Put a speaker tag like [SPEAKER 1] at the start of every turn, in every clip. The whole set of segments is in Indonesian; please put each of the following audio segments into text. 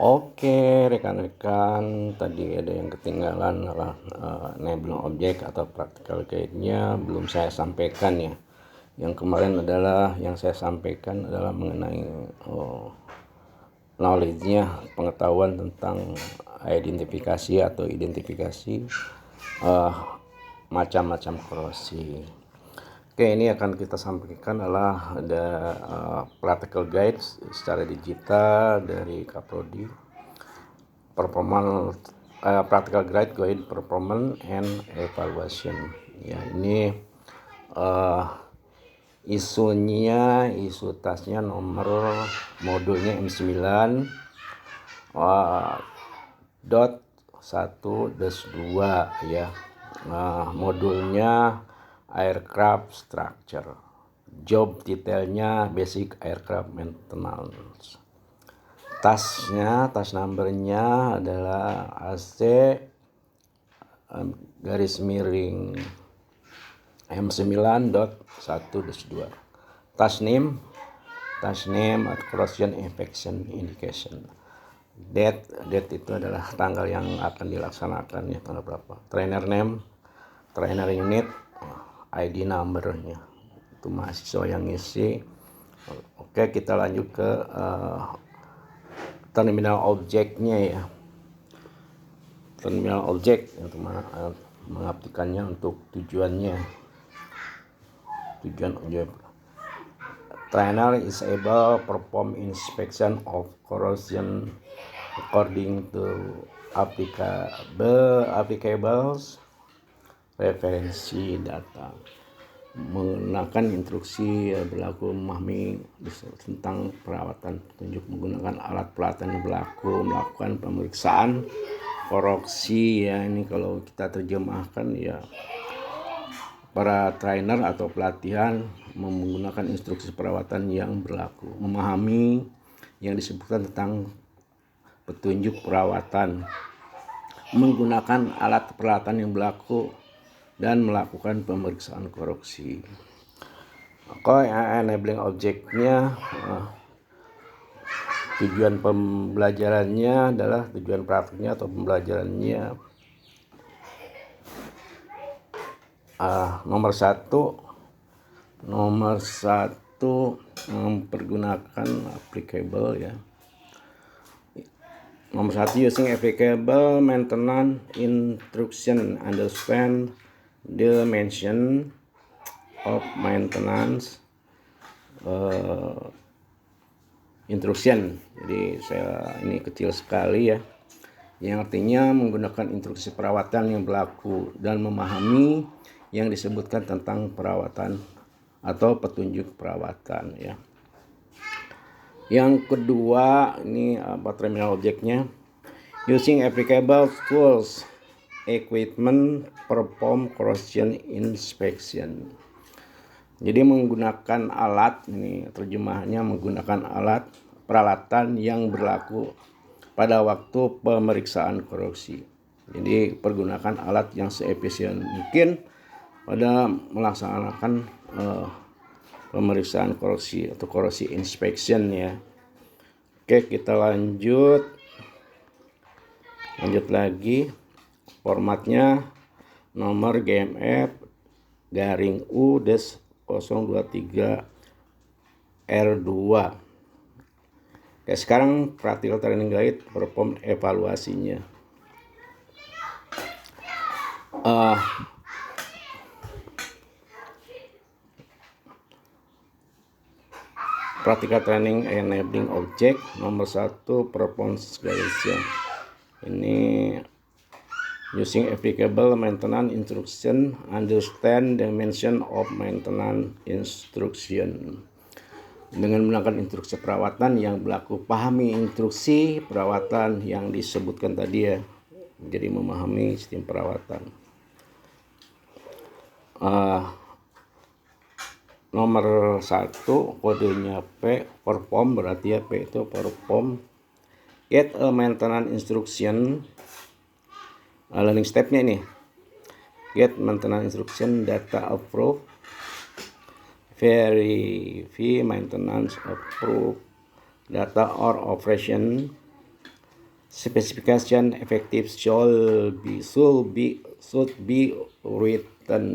[SPEAKER 1] Oke, rekan-rekan, tadi ada yang ketinggalan adalah enabling object atau practical guide-nya belum saya sampaikan ya. Yang kemarin adalah yang saya sampaikan adalah mengenai knowledge-nya, pengetahuan tentang identifikasi atau identifikasi macam-macam korosi. Oke, ini akan kita sampaikan adalah ada practical guide secara digital dari Kaprodi, performance practical guide performance and evaluation. Ya, ini isu tasnya nomor modulnya M9 dot 1-2 ya. Modulnya aircraft structure. Job detailnya basic aircraft maintenance. Tas numbernya adalah AC garis miring M9.1-2. Tas name corrosion infection indication. Date itu adalah tanggal yang akan dilaksanakan ya, tanggal berapa. Trainer name, trainer unit, ID numbernya. Itu mahasiswa yang ngisi. Oke, kita lanjut ke terminal objeknya ya. Terminal objek untuk mengaplikasikannya untuk tujuan objek. Trainer is able perform inspection of corrosion according to applicables referensi data, menggunakan instruksi berlaku memahami tentang perawatan petunjuk, menggunakan alat pelatihan berlaku, melakukan pemeriksaan korosi ya. Ini kalau kita terjemahkan ya, para trainer atau pelatihan menggunakan instruksi perawatan yang berlaku, memahami yang disebutkan tentang petunjuk perawatan, menggunakan alat peralatan yang berlaku, dan melakukan pemeriksaan korosi. Oke, enabling objeknya, tujuan pembelajarannya adalah tujuan praktiknya atau pembelajarannya nomor satu mempergunakan applicable ya. Nomor satu, using applicable maintenance instruction, understand the mention of maintenance instruction. Jadi ini kecil sekali ya, yang artinya menggunakan instruksi perawatan yang berlaku dan memahami yang disebutkan tentang perawatan atau petunjuk perawatan ya. Yang kedua, ini terminal objeknya, using applicable tools equipment perform corrosion inspection. Jadi menggunakan alat, ini terjemahannya menggunakan alat peralatan yang berlaku pada waktu pemeriksaan korosi. Jadi pergunakan alat yang seefisien mungkin pada melaksanakan pemeriksaan korosi atau korosi inspection ya. Oke, kita lanjut lagi. Formatnya nomor GMF garing U-023 R2. Oke, sekarang practical training guide perform evaluasinya. Practical training enabling object nomor 1 performance evaluation. Ini using applicable maintenance instruction, understand the mention of maintenance instruction. Dengan menggunakan instruksi perawatan yang berlaku, pahami instruksi perawatan yang disebutkan tadi ya. Jadi memahami sistem perawatan. Nomor 1 kodenya P, perform, berarti ya P itu perform. Get a maintenance instruction, learning stepnya ini. Get maintenance instruction, data approve, verify maintenance approve, data or operation, Specification effective should be written.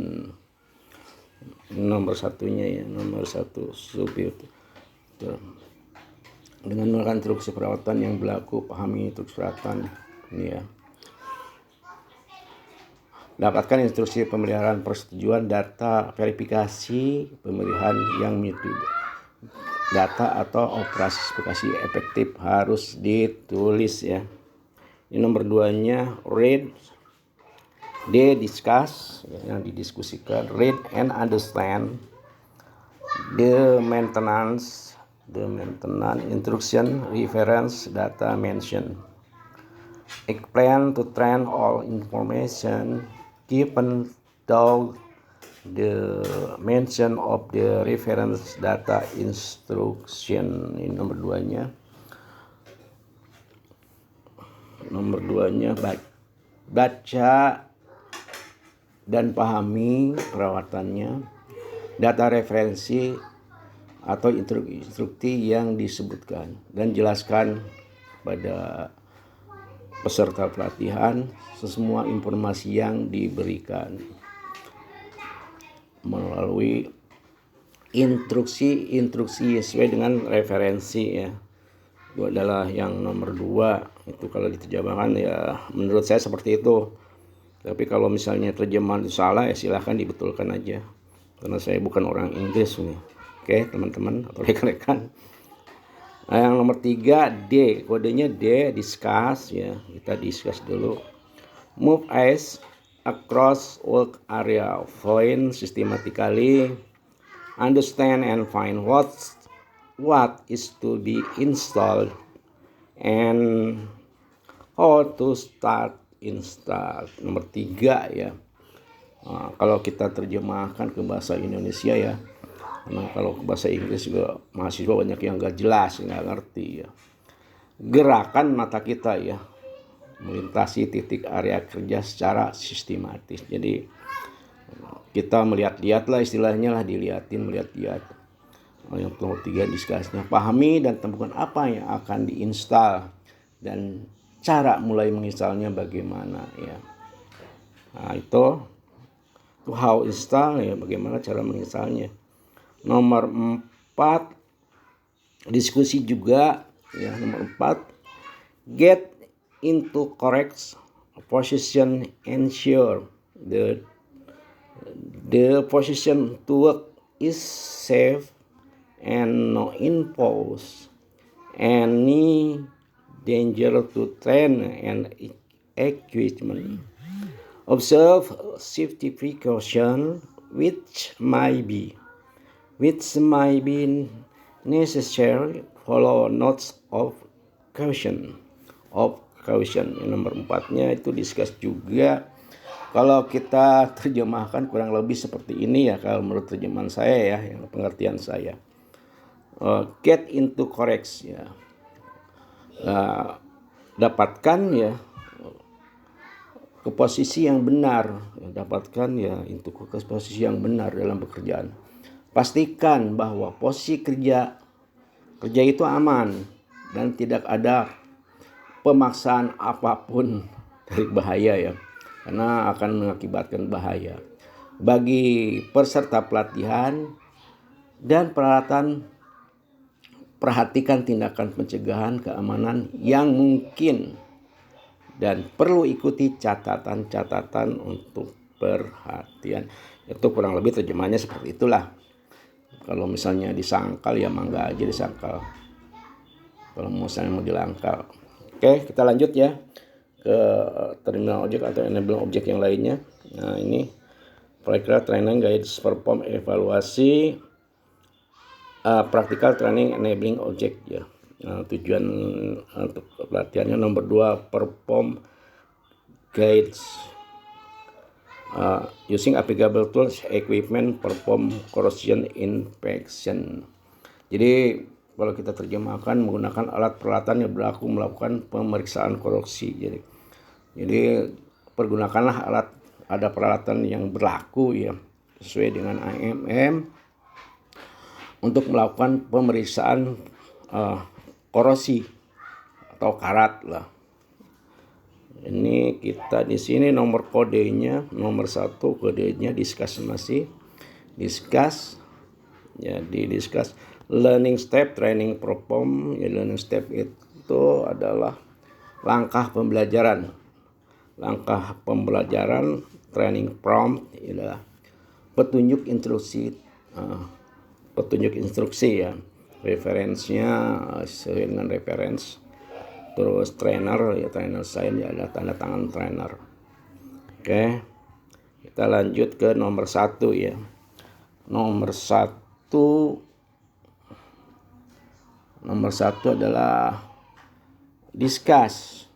[SPEAKER 1] Nomor satunya ya, nomor satu should be dengan menggunakan instruksi perawatan yang berlaku, pahami instruksi perawatan ini ya. Dapatkan instruksi pemeliharaan persetujuan data verifikasi pemilihan yang mengikuti data atau operasi spesifikasi efektif harus ditulis ya. Ini nomor 2-nya read, discuss yang didiskusikan, read and understand the maintenance instruction reference data mention. Explain to train all information given though the mention of the reference data instruction. Ini nomor 2-nya. Nomor 2-nya baca dan pahami perawatannya, data referensi atau instruksi yang disebutkan, dan jelaskan pada peserta pelatihan semua informasi yang diberikan melalui instruksi sesuai dengan referensi ya. Itu adalah yang nomor 2. Itu kalau diterjemahkan ya menurut saya seperti itu. Tapi kalau misalnya terjemahan itu salah ya silahkan dibetulkan aja, karena saya bukan orang Inggris nih. Oke teman-teman atau rekan-rekan. Nah, yang nomor 3 D, kodenya D, discuss ya. Kita discuss dulu. Move eyes across work area, find systematically, understand and find what is to be installed and how to start install. Nomor 3 ya. Nah, kalau kita terjemahkan ke bahasa Indonesia ya. Nah, kalau ke bahasa Inggris juga mahasiswa banyak yang gak jelas, gak ngerti ya. Gerakan mata kita ya, melintasi titik area kerja secara sistematis. Jadi kita melihat-lihat lah istilahnya lah, melihat-lihat. Yang nomor 3 diskusnya, pahami dan temukan apa yang akan diinstal dan cara mulai menginstalnya bagaimana ya. Nah itu how install ya, bagaimana cara menginstalnya. Nomor 4 diskusi juga ya. Nomor 4 get into correct position, ensure the position to work is safe and no impose any danger to train and equipment. Observe safety precaution which might be necessary. Follow notes of caution. Nomor 4-nya itu discuss juga. Kalau kita terjemahkan kurang lebih seperti ini ya, kalau menurut terjemahan saya ya, yang pengertian saya. Get into correct ya. Dapatkan ya ke posisi yang benar, dapatkan ya into ke posisi yang benar dalam pekerjaan. Pastikan bahwa posisi kerja itu aman dan tidak ada pemaksaan apapun dari bahaya ya, karena akan mengakibatkan bahaya bagi peserta pelatihan dan peralatan. Perhatikan tindakan pencegahan keamanan yang mungkin dan perlu ikuti catatan-catatan untuk perhatian. Itu kurang lebih terjemahannya seperti itulah. Kalau misalnya disangkal ya mangga aja disangkal. Kalau misalnya mau dilangkal. Oke, kita lanjut ya ke terminal objek atau enabling objek yang lainnya. Nah ini Practical Training Guides Perform Evaluasi Practical Training Enabling Object ya. Tujuan untuk pelatihannya nomor 2 Perform Guides using applicable tools, equipment, perform corrosion inspection. Jadi kalau kita terjemahkan menggunakan alat peralatan yang berlaku melakukan pemeriksaan korupsi. Jadi pergunakanlah ada peralatan yang berlaku ya sesuai dengan AMM untuk melakukan pemeriksaan korosi atau karat lah. Ini kita di sini nomor kodenya, nomor 1 kodenya discuss masih. Discuss. Jadi discuss learning step, training perform. Ya, learning step itu adalah langkah pembelajaran. Langkah pembelajaran, training prompt adalah petunjuk instruksi. Petunjuk instruksi ya. Referensinya sesuai dengan reference. Terus trainer ya, trainer sign ya, ada tanda tangan trainer. Oke. Kita lanjut ke nomor 1 ya. Nomor satu adalah discuss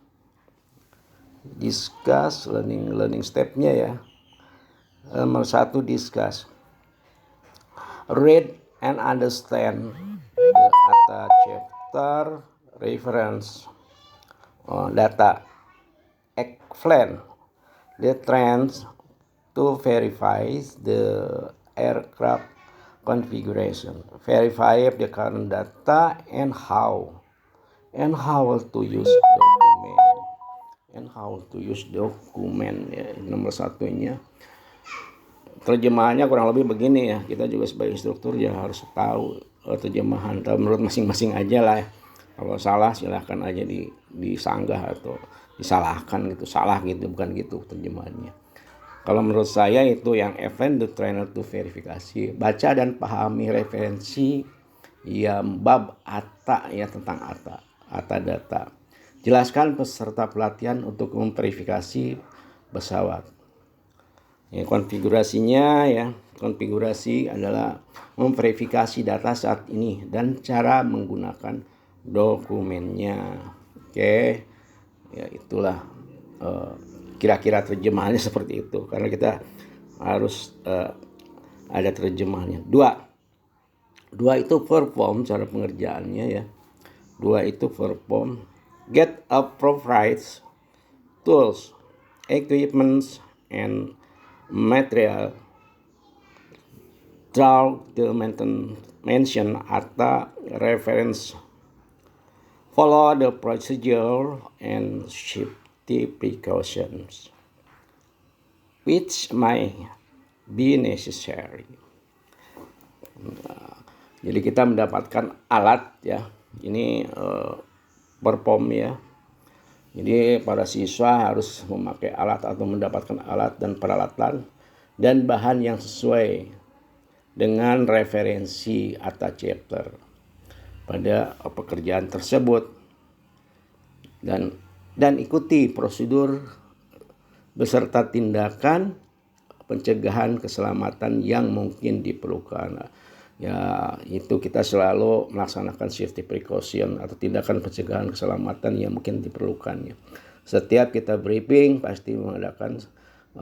[SPEAKER 1] learning stepnya ya. Nomor 1 discuss, read and understand the data chapter, reference, data, explain the trends to verify the aircraft configuration, verify the current data and how to use document, ya. Nomor satunya terjemahannya kurang lebih begini ya. Kita juga sebagai instruktur ya harus tahu terjemahan menurut masing-masing aja lah ya. Kalau salah silahkan aja disanggah atau disalahkan gitu, salah gitu, bukan gitu terjemahannya. Kalau menurut saya itu yang event the trainer to verifikasi, baca dan pahami referensi ya bab ATA ya, tentang ATA data. Jelaskan peserta pelatihan untuk memverifikasi pesawat. Ya, konfigurasi adalah memverifikasi data saat ini dan cara menggunakan dokumennya. Oke, ya itulah kira-kira terjemahannya seperti itu, karena kita harus ada terjemahannya. Dua itu perform, cara pengerjaannya ya. Dua itu perform, get appropriate tools, equipments, and material, draw the mention atau reference, follow the procedure and safety precautions which may be necessary. Jadi kita mendapatkan alat ya, ini perform ya. Jadi para siswa harus memakai alat atau mendapatkan alat dan peralatan dan bahan yang sesuai dengan referensi atau chapter pada pekerjaan tersebut, dan ikuti prosedur beserta tindakan pencegahan keselamatan yang mungkin diperlukan. Ya, itu kita selalu melaksanakan safety precaution atau tindakan pencegahan keselamatan yang mungkin diperlukan. Setiap kita briefing pasti mengadakan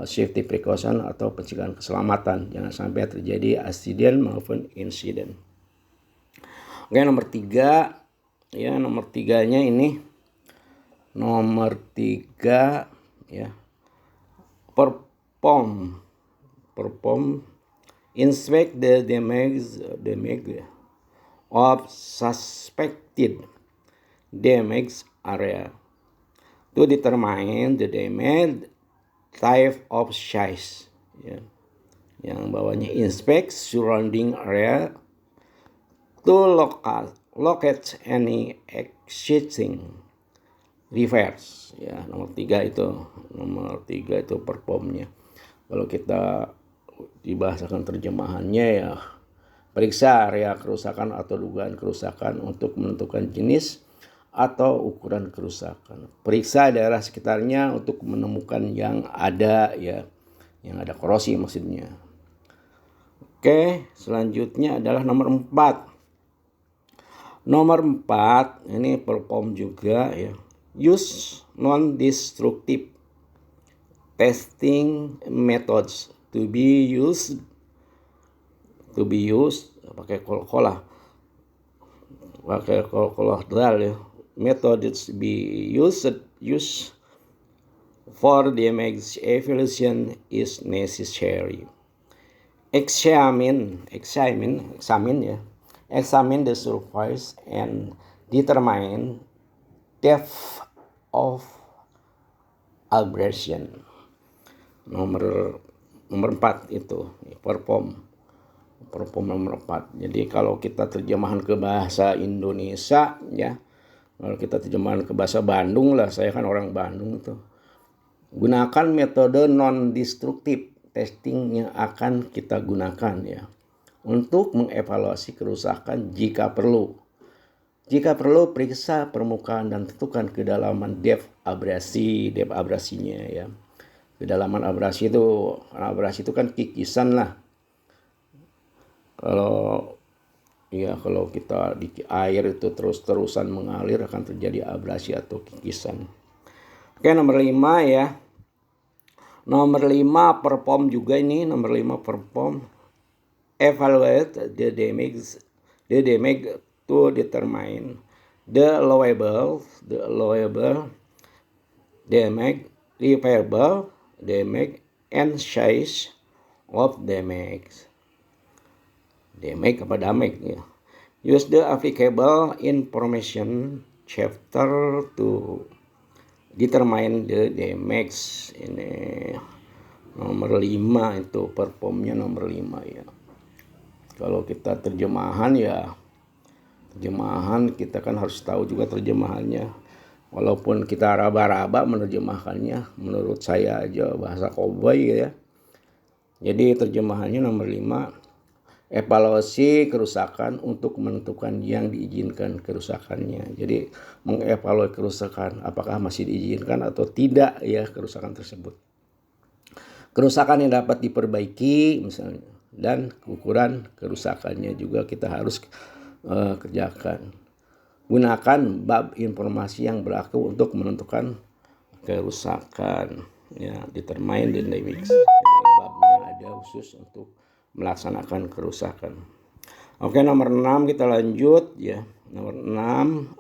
[SPEAKER 1] safety precaution atau pencegahan keselamatan, jangan sampai terjadi accident maupun insiden. Oke, nomor 3 ya, nomor 3-nya ini nomor 3 ya, perform inspect the damage of suspected damage area to determine the damage type of size ya. Yang bawahnya inspect surrounding area to locate any existing repairs ya. Nomor 3 itu performnya. Kalau kita dibahasakan terjemahannya ya, periksa area kerusakan atau dugaan kerusakan untuk menentukan jenis atau ukuran kerusakan. Periksa daerah sekitarnya untuk menemukan yang ada ya, yang ada korosi maksudnya. Oke, selanjutnya adalah nomor 4. Nomor 4 ini perform juga ya. Use non-destructive testing methods to be used pakai kol-kolah ya. Methods be used for damage evaluation is necessary. Examine the surface and determine depth of aggression. Nomor 4 itu perform nomor 4. Jadi kalau kita terjemahan ke bahasa Indonesia ya, kalau kita terjemahan ke bahasa Bandung lah, saya kan orang Bandung tuh. Gunakan metode non-destruktif testing yang akan kita gunakan ya untuk mengevaluasi kerusakan jika perlu. Jika perlu, periksa permukaan dan tentukan kedalaman depth abrasinya ya. Kedalaman abrasi itu kan kikisan lah. Kalau kita di air itu terus-terusan mengalir akan terjadi abrasi atau kikisan. Oke, nomor 5 ya. Nomor 5 perform juga ini. Nomor 5 perform. Evaluate the damage to determine the allowable damage, repairable damage, and size of damage. Damage apa damage ya. Use the applicable information chapter to determine the damage. Ini nomor 5 itu performnya nomor 5 ya. Kalau kita terjemahan kita kan harus tahu juga terjemahannya. Walaupun kita raba-raba menerjemahkannya, menurut saya aja bahasa cowboy ya. Jadi terjemahannya nomor 5, evaluasi kerusakan untuk menentukan yang diizinkan kerusakannya. Jadi mengevaluasi kerusakan apakah masih diizinkan atau tidak ya kerusakan tersebut. Kerusakan yang dapat diperbaiki misalnya, dan ukuran kerusakannya juga kita harus kerjakan. Gunakan bab informasi yang berlaku untuk menentukan kerusakan ya, determine the damage. Babnya ada khusus untuk melaksanakan kerusakan. Oke, nomor 6 kita lanjut ya. Nomor 6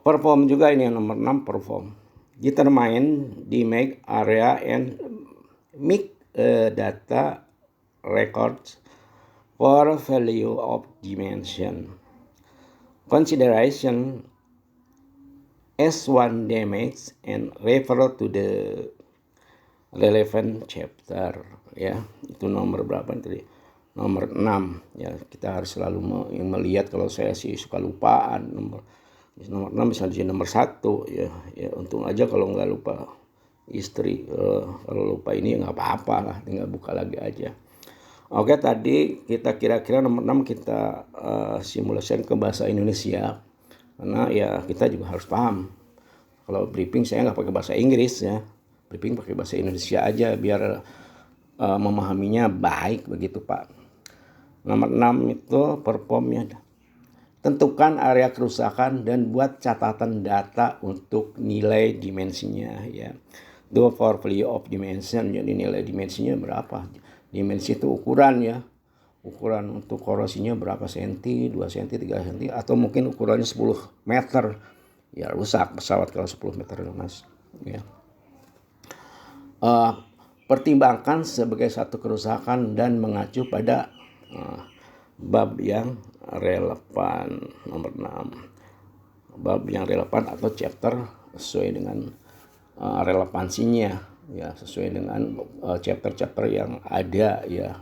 [SPEAKER 1] perform juga ini yang nomor 6 perform. Determine the make area and make data records for value of dimension. Consideration S1 damage and refer to the relevant chapter ya. Itu nomor berapa tadi? Nomor 6 ya. Kita harus selalu melihat, kalau saya sih suka lupaan nomor 6 bisa jadi nomor 1 ya. Ya untung aja kalau nggak lupa istri. Kalau lupa ini nggak apa-apa lah, tinggal buka lagi aja. Oke, tadi kita kira-kira nomor 6 kita simulasikan ke bahasa Indonesia. Karena ya kita juga harus paham. Kalau briefing saya nggak pakai bahasa Inggris ya. Briefing pakai bahasa Indonesia aja biar memahaminya baik begitu Pak. Nomor 6 itu performnya. Tentukan area kerusakan dan buat catatan data untuk nilai dimensinya ya. Do for value of dimension, jadi nilai dimensinya berapa. Dimensi itu ukuran ya. Ukuran untuk korosinya berapa senti, 2 senti, 3 senti, atau mungkin ukurannya 10 meter. Ya rusak pesawat kalau 10 meter Mas. Ya. Pertimbangkan sebagai satu kerusakan dan mengacu pada bab yang relevan. Nomor 6. Bab yang relevan atau chapter sesuai dengan relevansinya. Ya, sesuai dengan chapter-chapter yang ada ya,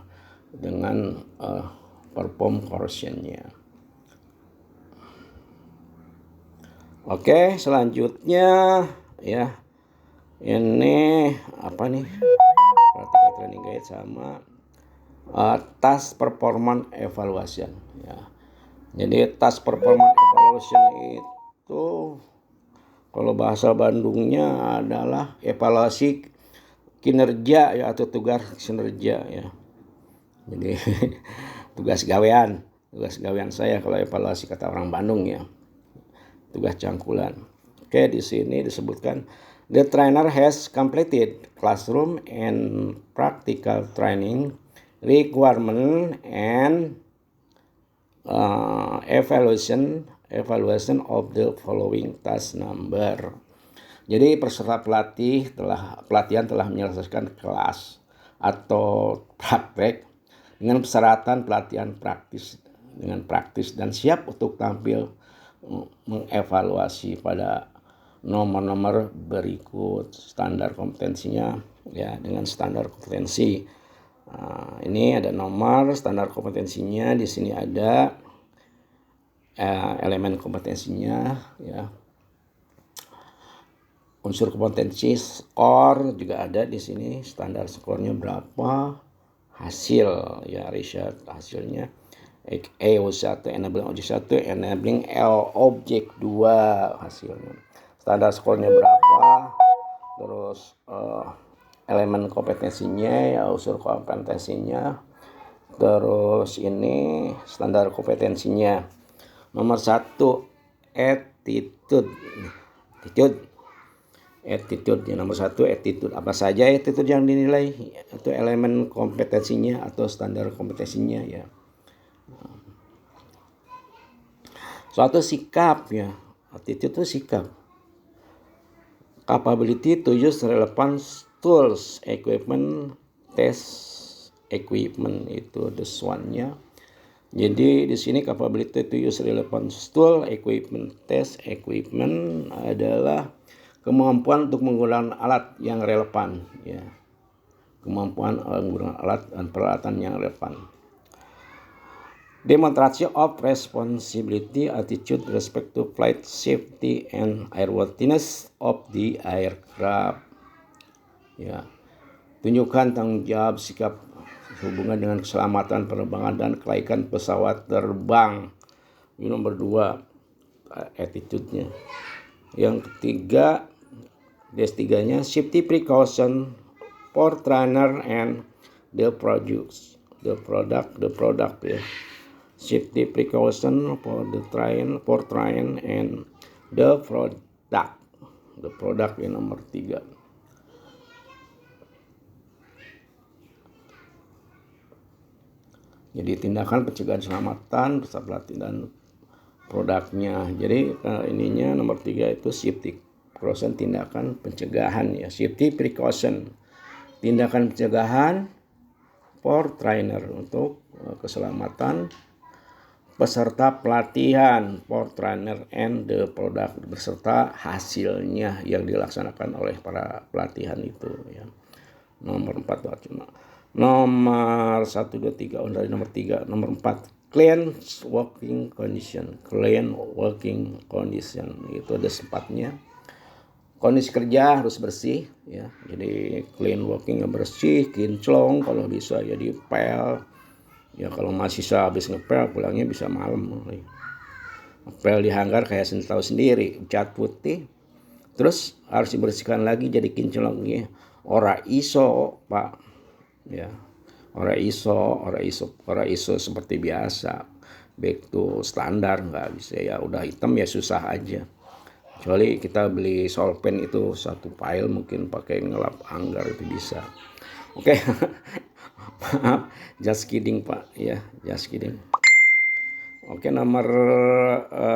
[SPEAKER 1] dengan perform corrosionnya. Oke, selanjutnya ya, ini apa nih, practical training guide sama task performance evaluation ya. Jadi task performance evaluation itu kalau bahasa Bandungnya adalah evaluasi kinerja ya, atau tugas kinerja ya. Jadi tugas gawean saya kalau evaluasi kata orang Bandung ya. Tugas cangkulan. Oke, di sini disebutkan the trainer has completed classroom and practical training requirement and evaluation of the following task number. Jadi peserta pelatihan telah menyelesaikan kelas atau praktek dengan persyaratan pelatihan praktis dan siap untuk tampil mengevaluasi pada nomor-nomor berikut standar kompetensinya ya. Dengan standar kompetensi ini ada nomor standar kompetensinya, di sini ada elemen kompetensinya ya. Unsur kompetensi skor juga ada di sini, standar skornya berapa, hasil ya, result hasilnya EO1 enabling objek 1, enabling objek 2 hasilnya. Standar skornya berapa, terus elemen kompetensinya ya, unsur kompetensinya, terus ini standar kompetensinya. Nomor 1 attitude ya, nomor 1 attitude. Apa saja attitude yang dinilai? Itu elemen kompetensinya atau standar kompetensinya ya. Suatu sikap ya, attitude itu sikap. Capability to use relevant tools, equipment, test equipment, itu this one-nya. Jadi di sini capability to use relevant tool, equipment, test equipment adalah kemampuan untuk menggunakan alat yang relevan ya. Kemampuan menggunakan alat dan peralatan yang relevan. Demonstration of responsibility, attitude respect to flight safety and airworthiness of the aircraft. Ya. Tunjukkan tanggung jawab sikap hubungan dengan keselamatan penerbangan dan kelaikan pesawat terbang. Ini nomor 2 attitude-nya. Yang ketiga, D3-nya safety precaution for trainer and the product ya. Safety precaution for the train and the product yang nomor 3. Jadi tindakan pencegahan keselamatan beserta pelatihan produknya. Jadi ininya nomor 3 itu safety precaution, tindakan pencegahan ya. Safety precaution, tindakan pencegahan for trainer, untuk keselamatan peserta pelatihan, for trainer and the product, beserta hasilnya yang dilaksanakan oleh para pelatihan itu ya. Nomor 4 nomor 1, 2, 3 dari nomor 3. Nomor 4 clean working condition itu ada 4-nya. Kondisi kerja harus bersih ya. Jadi clean working yang bersih, kinclong kalau bisa ya, dipel ya. Kalau mahasiswa habis ngepel pulangnya bisa malam. Ngepel di hanggar kayak tahu sendiri, cat putih. Terus harus dibersihkan lagi jadi kinclong ya. Ora iso Pak ya, ora iso seperti biasa, back to standar nggak bisa ya. Udah hitam ya susah aja, kecuali kita beli solvent itu 1 pile, mungkin pakai ngelap hanggar itu bisa. Oke. Maaf, just kidding Pak ya, just kidding. Oke, nomor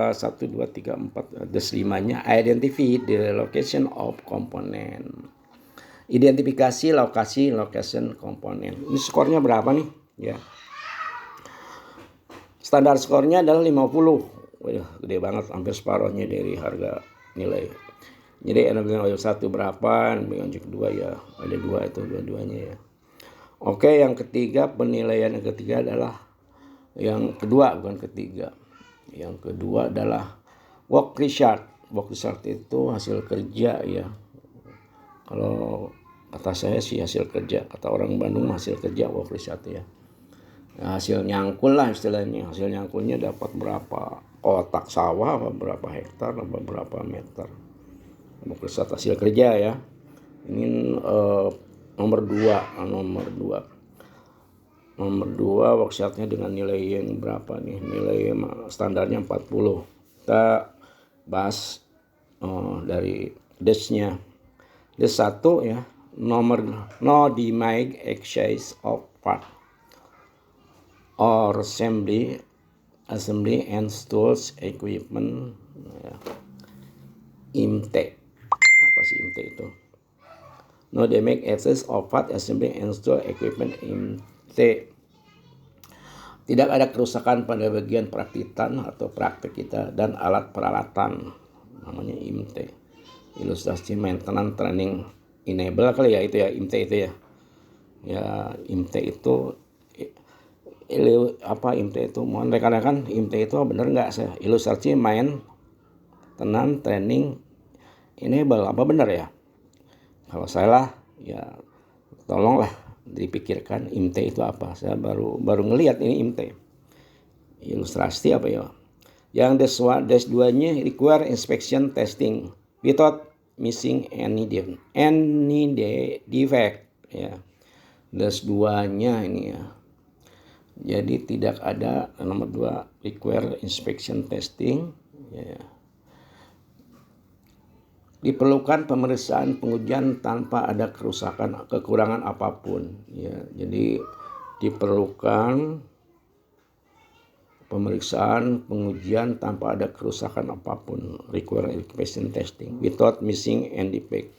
[SPEAKER 1] 1, 2, 3, 4 ada 5-nya identify the location of component. Identifikasi location komponen. Ini skornya berapa nih ya? Standar skornya adalah 50. Waduh, gede banget, hampir separuhnya dari harga nilai. Jadi enabling objek 1 berapa, enabling objek 2 ya, ada 2 itu dua-duanya ya. Oke, yang ketiga, penilaian yang ketiga adalah yang kedua, bukan ketiga. Yang kedua adalah work result. Work result itu hasil kerja ya. Kalau kata saya sih hasil kerja, kata orang Bandung hasil kerja work result ya. Hasil nyangkul lah istilahnya. Hasil nyangkulnya dapat berapa kotak sawah, berapa hektar, berapa meter. Work result hasil kerja ya. Ini nomor 2 work resultnya dengan nilai yang berapa nih? Nilai standarnya 40. Kita bahas dari DES-nya. DES 1 ya. Nomor no demag exchange of part or assembly and tools equipment ya. IMT. Apa sih IMT itu? No demag exchange of part assembly and tools equipment IMT. Tidak ada kerusakan pada bagian perakitan atau praktek kita dan alat peralatan, namanya IMT. ilustrasi maintenance training enable kali ya, itu ya IMT itu ya. Ya IMT itu apa IMT itu? Mohon rekan-rekan, IMT itu benar nggak saya? Ilustrasi maintenance training enable, apa benar ya? Kalau salah ya tolonglah dipikirkan IMT itu apa. Saya baru ngelihat ini IMT. Ilustrasi apa ya? Yang dash 2-nya require inspection testing without missing any defect ya. Dash 2-nya ini ya. Jadi tidak ada nomor 2 require inspection testing ya. Diperlukan pemeriksaan pengujian tanpa ada kekurangan apapun ya. Jadi diperlukan pemeriksaan pengujian tanpa ada kerusakan apapun, require inspection testing without missing any defect.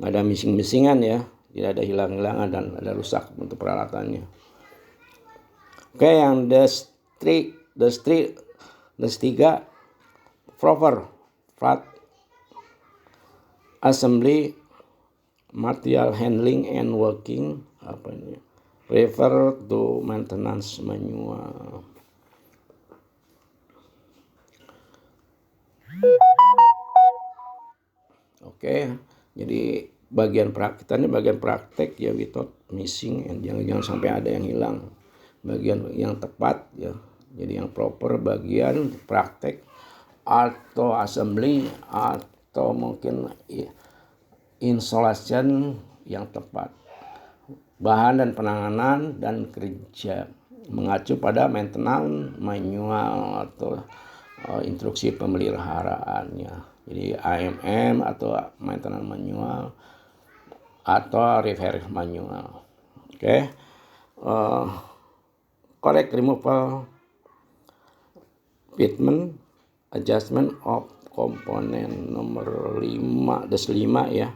[SPEAKER 1] Nggak ada missing-missingan ya, tidak ada hilang-hilangan dan ada rusak untuk peralatannya. Oke, yang dash 3 proper flat assembly, material handling and working, apa ini? Refer to maintenance manual. Oke, jadi bagian praktek ya, without missing, jangan sampai ada yang hilang. Bagian yang tepat ya, jadi yang proper bagian praktek atau assembly atau mungkin installation yang tepat. Bahan dan penanganan dan kerja mengacu pada maintenance manual atau instruksi pemeliharaannya. Jadi AMM atau maintenance manual atau repair manual. Oke. Correct removal fitment adjustment of component nomor 5 dash 5 ya.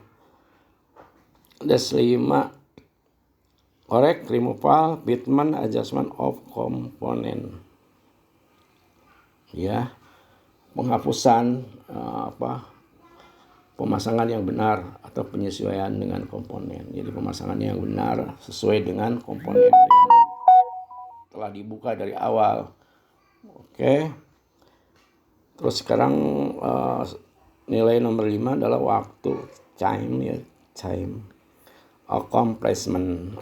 [SPEAKER 1] Dash 5 correct removal fitment adjustment of component. Ya. Penghapusan pemasangan yang benar atau penyesuaian dengan komponen. Jadi pemasangan yang benar sesuai dengan komponen yang telah dibuka dari awal. Oke. Terus sekarang nilai nomor 5 adalah waktu, time ya, time. Accomplishment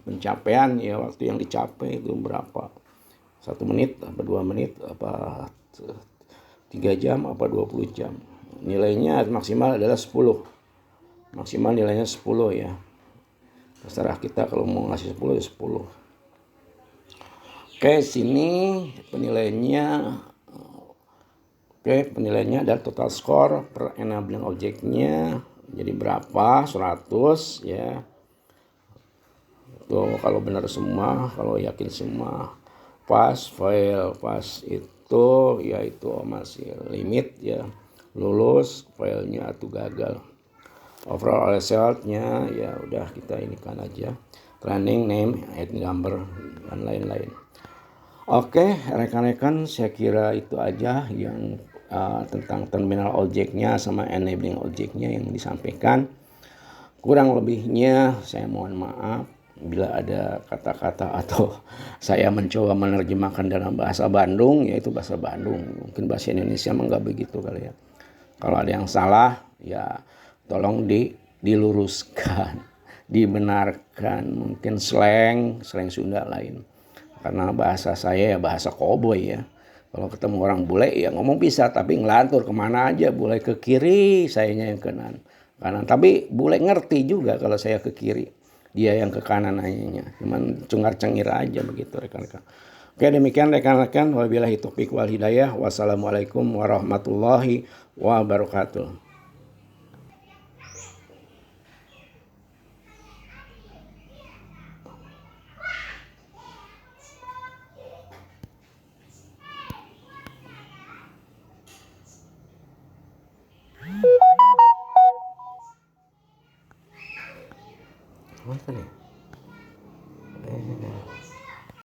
[SPEAKER 1] pencapaian ya, waktu yang dicapai itu berapa? 1 menit apa 2 menit apa 3 jam apa 20 jam. Nilainya maksimal adalah 10. Maksimal nilainya 10 ya. Terserah kita kalau mau ngasih 10 ya 10. Oke, sini penilaiannya. Oke, penilaiannya ada total score per enabling objeknya. Jadi berapa? 100 ya. Tuh kalau benar semua, kalau yakin semua. Pas, fail, pas itu yaitu masih limit ya. Lulus, failnya atau gagal. Overall resultnya ya udah kita inikan aja. Training name, ID number dan lain-lain. Oke, rekan-rekan, saya kira itu aja yang tentang terminal objeknya sama enabling objeknya yang disampaikan. Kurang lebihnya saya mohon maaf bila ada kata-kata atau saya mencoba menerjemahkan dalam bahasa Bandung, yaitu bahasa Bandung. Mungkin bahasa Indonesia mah nggak begitu kali ya. Kalau ada yang salah ya tolong diluruskan, dibenarkan. Mungkin slang Sunda lain. Karena bahasa saya ya bahasa koboi ya. Kalau ketemu orang bule ya ngomong bisa, tapi ngelantur kemana aja. Bule ke kiri, sayanya yang ke kanan. Tapi bule ngerti juga kalau saya ke kiri, dia yang ke kanan nanyanya. Cuman cungar-cengir aja begitu rekan-rekan. Oke, demikian rekan-rekan. Wabillahi taufiq wal hidayah. Wassalamualaikum warahmatullahi wabarakatuh.